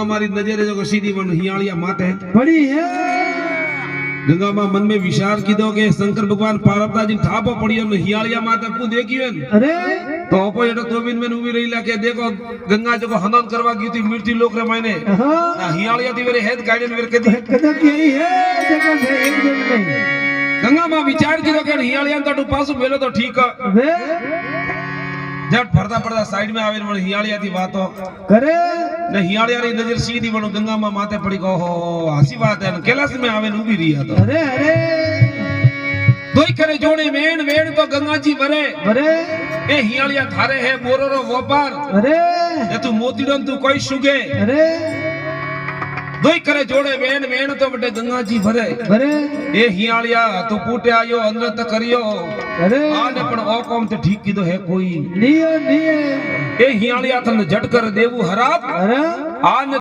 मारी नजर जो सीधी मन हियालिया माते पड़ी है गंगा मां मन में विचार कीधो के शंकर भगवान पार्वती जी थापो पड़ियो ने हियालिया माते को देखियो ने अरे तो ओपो एटो तोबिन में उभी रहीला के देखो गंगा जो हनन करवा गई थी मृत्यु लोक रे मायने हां हियालिया थी वेरे हेद गार्डन वेर कदी कदम यही है जगह है एक दिन नहीं गंगा मां विचार कीधो के हियालिया तो पासो मेलो तो ठीक वे जट फरदा पड़दा साइड में आवे मन हियालिया थी बातो करे ने हियालिया री नजर सीधी बनो गंगा मां माथे पड़ी को हो हसी बात है कैलाश में आवे उभी रही तो अरे अरे दोई करे जोड़े मेन मेन तो गंगा जी भरे अरे ए हियालिया थारे है बोरो रो व्यापार अरे ये तू मोतीडन तू कोई सुगे अरे दोई करे जोड़े मेन मेन तो बटे गंगा जी भरे अरे ए हियालिया तू पूटे आयो अंदर तक करियो अरे आने पण ओ कौम ते ठीक कीधो है कोई नहीं है ए हियालिया तने झट कर देवू हराप अरे आने